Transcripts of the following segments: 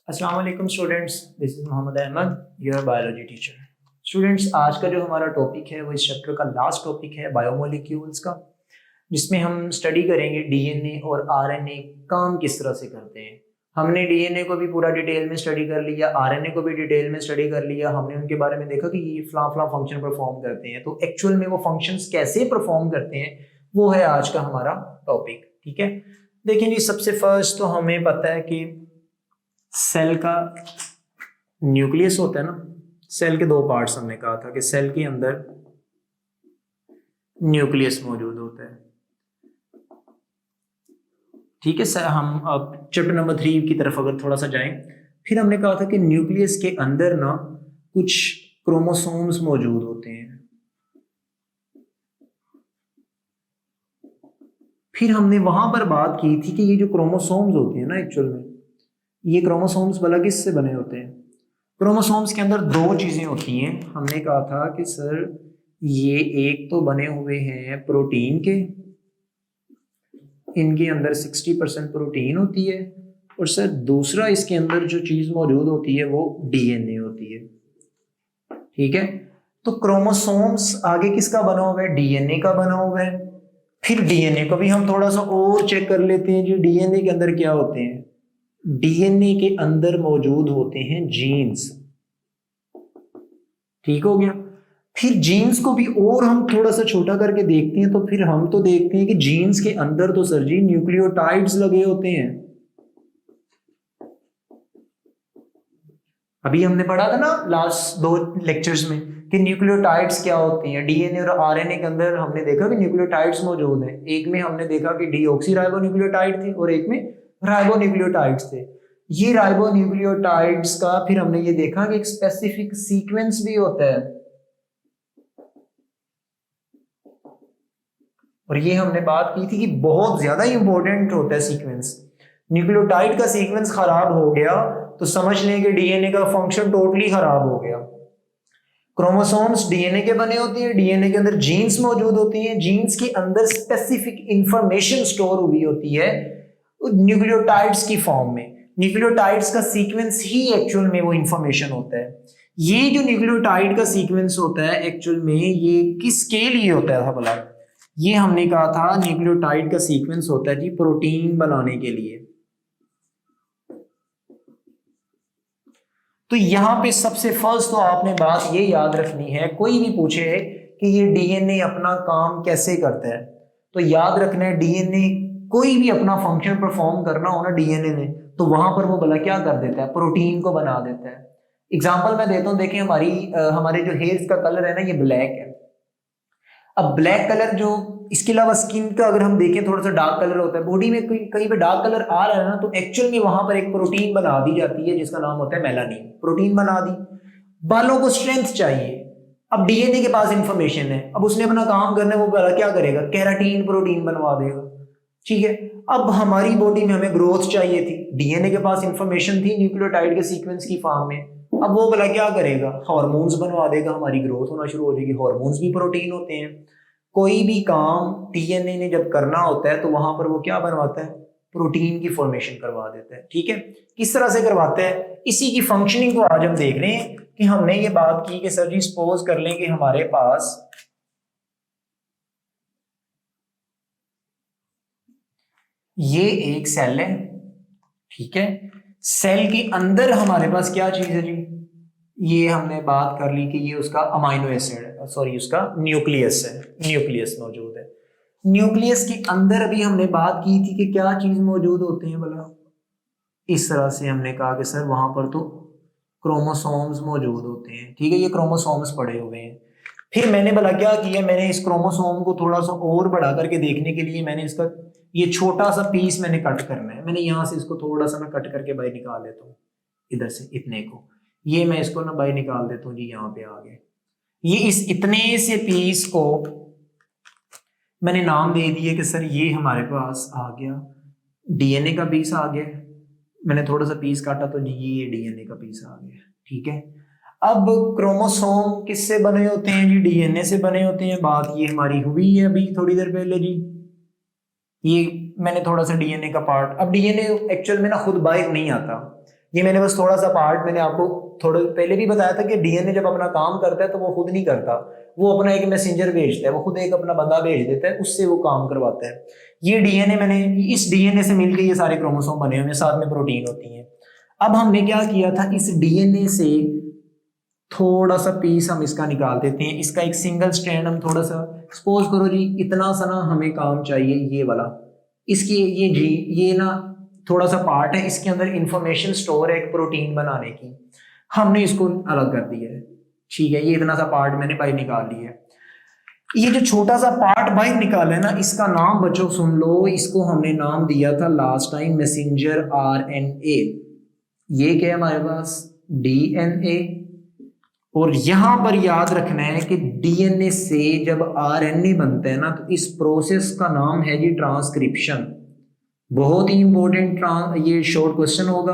अस्सलाम वालेकुम students, this is Mohammad Ahmed, your biology teacher. Students, आज का जो हमारा टॉपिक है वो इस चैप्टर का लास्ट टॉपिक है बायोमोलिक्यूल्स का, जिसमें हम स्टडी करेंगे डीएनए और आरएनए काम किस तरह से करते हैं। हमने डीएनए को भी पूरा डिटेल में स्टडी कर लिया, आरएनए को भी डिटेल में स्टडी कर लिया। हमने उनके बारे में देखा कि ये फला फंक्शन परफॉर्म करते हैं, तो एक्चुअल में वो फंक्शंस कैसे परफॉर्म करते हैं वो है आज का हमारा टॉपिक। ठीक है, देखिए जी, सबसे फर्स्ट तो हमें पता है कि सेल का न्यूक्लियस होता है ना। सेल के दो पार्ट्स हमने कहा था कि सेल के अंदर न्यूक्लियस मौजूद होता है। ठीक है सर, हम अब चैप्टर नंबर 3 की तरफ अगर थोड़ा सा जाएं, फिर हमने कहा था कि न्यूक्लियस के अंदर ना कुछ क्रोमोसोम्स मौजूद होते हैं। फिर हमने वहां पर बात की थी कि ये जो क्रोमोसोम्स होते हैं ना, एक्चुअल में ये क्रोमोसोम्स भला किससे बने होते हैं। क्रोमोसोम्स के अंदर दो चीजें होती हैं। हमने कहा था कि सर ये एक तो बने हुए हैं प्रोटीन के, इनके अंदर 60% प्रोटीन होती है, और सर दूसरा इसके अंदर जो चीज मौजूद होती है वो डीएनए होती है। ठीक है, तो क्रोमोसोम्स आगे किसका बना हुआ है? डीएनए का बना हुआ है। फिर डीएनए को भी हम थोड़ा सा और चेक कर लेते हैं जी, डीएनए के अंदर क्या होते हैं। डीएनए के अंदर मौजूद होते हैं जीन्स। ठीक हो गया। फिर जीन्स को भी और हम थोड़ा सा छोटा करके देखते हैं, तो फिर हम तो देखते हैं कि जीन्स के अंदर तो सर जी न्यूक्लियोटाइड्स लगे होते हैं। अभी हमने पढ़ा था ना लास्ट 2 लेक्चर्स में कि न्यूक्लियोटाइड्स क्या होती हैं। डीएनए और आरएनए के अंदर हमने देखा कि न्यूक्लियोटाइड्स मौजूद हैं। एक में हमने देखा कि डीऑक्सीराइबोन्यूक्लियोटाइड थे और एक में राइबोन्यूक्लियोटाइड्स थे। ये राइबोन्यूक्लियोटाइड्स का फिर हमने ये देखा कि एक स्पेसिफिक सीक्वेंस भी होता है, और ये हमने बात की थी कि बहुत ज्यादा इंपॉर्टेंट होता है सीक्वेंस। न्यूक्लियोटाइड का सीक्वेंस खराब हो गया तो समझ लें कि डीएनए का फंक्शन टोटली खराब हो गया। क्रोमोसोम्स डीएनए के बने होते हैं, डीएनए के अंदर जीन्स मौजूद होती हैं, जीन्स के अंदर स्पेसिफिक इंफॉर्मेशन स्टोर हुई होती है न्यूक्लियोटाइड्स की फॉर्म में। न्यूक्लियोटाइड्स का सीक्वेंस ही एक्चुअल में वो इंफॉर्मेशन होता है। ये जो न्यूक्लियोटाइड का सीक्वेंस होता है एक्चुअल में ये किसके लिए होता है भला? ये हमने कहा था न्यूक्लियोटाइड का सीक्वेंस होता है जी प्रोटीन बनाने के लिए। तो यहां पे सबसे फर्स्ट तो आपने बात ये याद रखनी है, कोई भी पूछे कि ये डीएनए अपना काम कैसे करता है, तो याद रखना है डीएनए कोई भी अपना फंक्शन परफॉर्म करना हो ना डीएनए ने, तो वहां पर वो भला क्या कर देता है? प्रोटीन को बना देता है। एग्जाम्पल मैं देता हूं, देखिए हमारे जो हेयर्स का कलर है ना, ये ब्लैक है। अब ब्लैक कलर जो, इसके अलावा स्किन का अगर हम देखें थोड़ा सा डार्क कलर होता है, बॉडी में कहीं पे डार्क कलर आ रहा है ना, तो एक्चुअल में वहां पर एक प्रोटीन बना दी जाती है जिसका नाम होता है मेलानिन। प्रोटीन बना दी। बालों को स्ट्रेंथ चाहिए, अब डीएनए के पास इंफॉर्मेशन है, अब उसने अपना काम करना है, वो क्या करेगा? केराटीन प्रोटीन बनवा देगा। ठीक है, अब हमारी बॉडी में हमें ग्रोथ चाहिए थी, डीएनए के पास इंफॉर्मेशन थी न्यूक्लियोटाइड के सीक्वेंस की फॉर्म में, अब वो भला क्या करेगा? हार्मोन्स बनवा देगा, हमारी ग्रोथ होना शुरू हो जाएगी। हार्मोन्स भी प्रोटीन होते हैं। कोई भी काम डीएनए ने जब करना होता है तो वहां पर वो क्या बनवाता है? प्रोटीन की फॉर्मेशन करवा देता है। ठीक है, किस तरह से करवाता है, इसी की फंक्शनिंग को आज हम देख रहे हैं कि हमने ये बात की कि सर जी सपोज कर लें कि हमारे पास ये एक सेल है। ठीक है, सेल के अंदर हमारे पास क्या चीज है जी? ये हमने बात कर ली कि ये उसका अमाइनो एसिड है, सॉरी उसका न्यूक्लियस है, न्यूक्लियस मौजूद है। न्यूक्लियस के अंदर अभी हमने बात की थी कि क्या चीज मौजूद होते हैं भला? इस तरह से हमने कहा कि सर वहां पर तो क्रोमोसोम्स मौजूद होते हैं। ठीक है, ये क्रोमोसोम्स पड़े हुए हैं। फिर मैंने भला क्या किया, मैंने इस क्रोमोसोम को थोड़ा सा और बढ़ा करके देखने के लिए मैंने इसका ये छोटा सा पीस मैंने कट करना है। मैंने यहां से इसको थोड़ा सा मैं कट करके बाहर निकाल देता हूँ, इधर से इतने को, ये मैं इसको ना बाहर निकाल देता हूँ जी, यहाँ पे आ गए। ये इस इतने से पीस को मैंने नाम दे दिए कि सर ये हमारे पास आ गया, डीएनए का पीस आ गया। मैंने थोड़ा सा पीस काटा तो जी ये डीएनए का पीस आ गया। ठीक है, अब क्रोमोसोम किससे बने होते हैं जी? डीएनए से बने होते हैं। बात ये हमारी हुई है अभी थोड़ी देर पहले जी। ये मैंने थोड़ा सा डीएनए का पार्ट, अब डीएनए एक्चुअल में ना खुद बाहर नहीं आता, ये मैंने बस थोड़ा सा पार्ट मैंने आपको थोड़े पहले भी बताया था कि डीएनए जब अपना काम करता है तो वो खुद नहीं करता, वो अपना एक मैसेंजर भेजता है, वो खुद एक अपना बंदा भेज देता है, उससे वो काम करवाता है। ये डीएनए मैंने, इस डीएनए से मिलकर ये सारे क्रोमोसोम बने हुए हैं, साथ में प्रोटीन होती है। अब हमने क्या किया था, इस डीएनए से थोड़ा सा पीस हम इसका निकाल देते हैं, इसका एक सिंगल स्ट्रैंड हम थोड़ा सा, सपोज करो जी इतना सा ना हमें काम चाहिए ये वाला, इसकी ये जी ये ना थोड़ा सा पार्ट है, इसके अंदर इंफॉर्मेशन स्टोर है एक प्रोटीन बनाने की, हमने इसको अलग कर दिया है। ठीक है, ये इतना सा पार्ट मैंने बाहर निकाल लिया है। ये जो छोटा सा पार्ट बाहर निकाला है ना, इसका नाम बच्चों सुन लो, इसको हमने नाम दिया था लास्ट टाइम मैसेंजर आरएनए। ये क्या है हमारे पास? डीएनए। और यहां पर याद रखना है कि डीएनए से जब आरएनए बनता है ना, तो इस प्रोसेस का नाम है जी ट्रांसक्रिप्शन। बहुत ही इंपॉर्टेंट ये शॉर्ट क्वेश्चन होगा।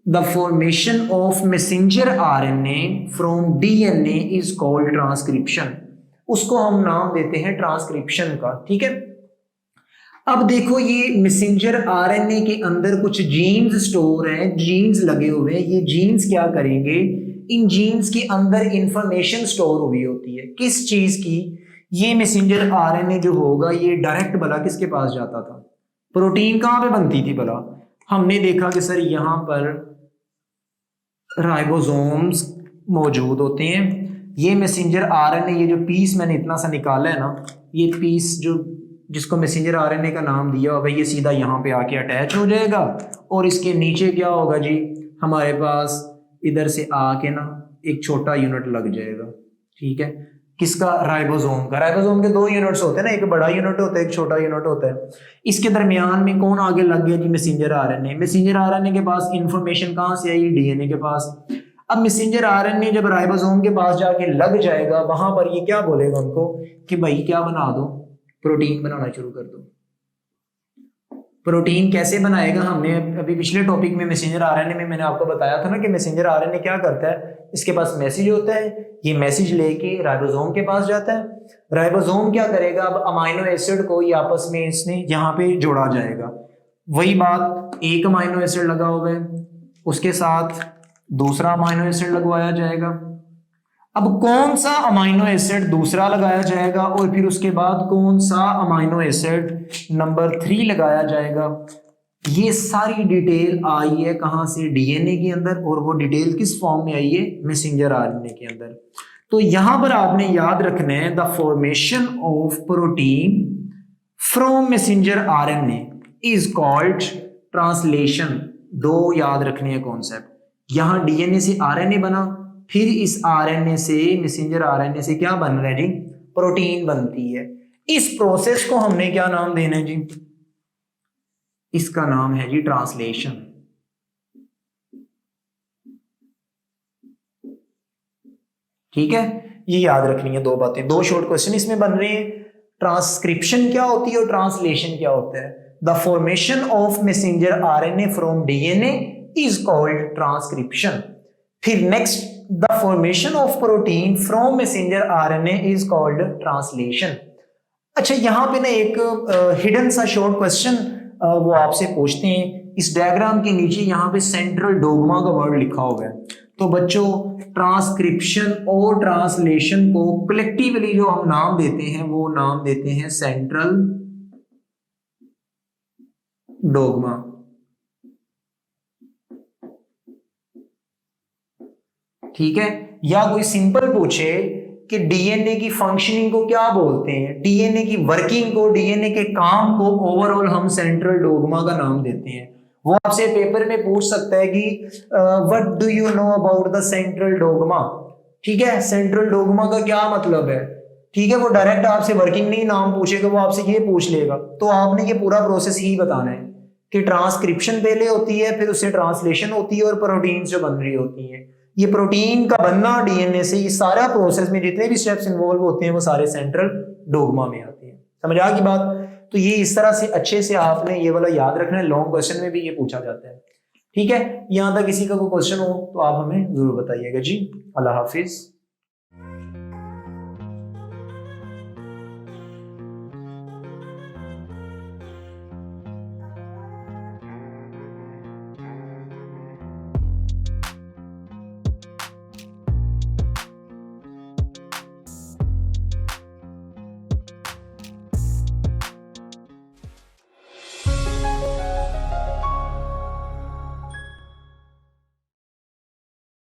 The formation of messenger RNA from DNA is called transcription. उसको हम नाम देते हैं ट्रांसक्रिप्शन का। ठीक है, अब देखो ये मैसेंजर आरएनए के अंदर कुछ जीन्स स्टोर हैं, जीन्स लगे हुए हैं। ये जीन्स क्या करेंगे, इन जीन्स के अंदर इंफॉर्मेशन स्टोर हुई होती है। किस चीज की? ये मैसेंजर आरएनए जो होगा ये डायरेक्ट भला किसके पास जाता था? प्रोटीन कहां पे बनती थी भला? हमने देखा कि सर यहां पर राइबोसोम्स मौजूद होते हैं। ये मैसेंजर आरएनए, ये जो पीस मैंने इतना सा निकाला है ना, ये पीस जो जिसको मैसेंजर आरएनए का नाम दिया हुआ है, ये सीधा यहाँ पे आके अटैच हो जाएगा और इसके नीचे क्या होगा जी, हमारे पास इधर से आके ना एक छोटा यूनिट लग जाएगा। ठीक है, किसका? राइबोसोम का। राइबोसोम के दो यूनिट्स होते हैं ना, एक बड़ा यूनिट होता है, एक छोटा यूनिट होता है। इसके दरमियान में कौन आगे लग गया जी? Messenger RNA. मैसेंजर आरएनए के पास इंफॉर्मेशन कहां से आई? डीएनए के पास। अब मैसेंजर आरएनए जब राइबोसोम के पास जाके लग जाएगा, वहां पर ये क्या बोलेगा उनको कि भाई क्या बना दो, प्रोटीन बनाना शुरू कर दो। प्रोटीन कैसे बनाएगा? हमने अभी पिछले टॉपिक में मैसेंजर आरएनए में मैंने आपको बताया था ना कि मैसेंजर आरएनए क्या करता है, इसके पास मैसेज होता है, ये मैसेज लेके राइबोसोम के पास जाता है। राइबोसोम क्या करेगा, अब अमाइनो एसिड को ये आपस में इसने यहाँ पे जोड़ा जाएगा। वही बात, एक अमाइनो एसिड लगा हुआ है, उसके साथ दूसरा अमाइनो एसिड लगवाया जाएगा। अब कौन सा अमाइनो एसिड दूसरा लगाया जाएगा और फिर उसके बाद कौन सा अमाइनो एसिड नंबर 3 लगाया जाएगा, ये सारी डिटेल आई है कहां से? डीएनए के अंदर। और वो डिटेल किस फॉर्म में आई है? मैसेंजर आरएनए के अंदर। तो यहां पर आपने याद रखना है the formation of protein from messenger RNA is called translation. दो याद रखने हैं कॉन्सेप्ट, यहां डीएनए से आरएनए बना, फिर इस आरएनए से मैसेंजर आरएनए से क्या बन रहा है जी? प्रोटीन बनती है। इस प्रोसेस को हमने क्या नाम देना है जी? इसका नाम है जी ट्रांसलेशन। ठीक है, ये याद रखनी है दो बातें, दो शॉर्ट क्वेश्चन इसमें बन रहे हैं। ट्रांसक्रिप्शन क्या होती है और ट्रांसलेशन क्या होता है? The formation of messenger RNA from DNA is called transcription. फिर next, the formation of protein from messenger RNA is called translation. अच्छा, यहां पे ना एक हिडन सा शॉर्ट क्वेश्चन वो आपसे पूछते हैं। इस डायग्राम के नीचे यहाँ पे सेंट्रल डोग्मा का वर्ड लिखा हुआ है। तो बच्चों, ट्रांसक्रिप्शन और ट्रांसलेशन को कलेक्टिवली जो हम नाम देते हैं वो नाम देते हैं सेंट्रल डोग्मा। ठीक है, या कोई सिंपल पूछे कि डीएनए की फंक्शनिंग को क्या बोलते हैं, डीएनए की वर्किंग को, डीएनए के काम को ओवरऑल हम सेंट्रल डोग्मा का नाम देते हैं। वो आपसे पेपर में पूछ सकता है कि what do you know about the central dogma. ठीक है, सेंट्रल डोग्मा का क्या मतलब है? ठीक है, वो डायरेक्ट आपसे वर्किंग नहीं नाम पूछेगा, वो आपसे ये पूछ लेगा। तो आपने ये पूरा प्रोसेस ही बताना है कि ट्रांसक्रिप्शन पहले होती है, फिर उससे ट्रांसलेशन होती है और प्रोटीन जो बन रही होती है। ये प्रोटीन का बनना डीएनए से, ये सारा प्रोसेस में जितने भी स्टेप्स इन्वॉल्व होते हैं वो सारे सेंट्रल डोग्मा में आते हैं। समझ आ गई बात? तो ये इस तरह से अच्छे से आपने ये वाला याद रखना है, लॉन्ग क्वेश्चन में भी ये पूछा जाता है। ठीक है, यहाँ तक किसी का कोई क्वेश्चन हो तो आप हमें जरूर बताइएगा जी। अल्लाह हाफिज।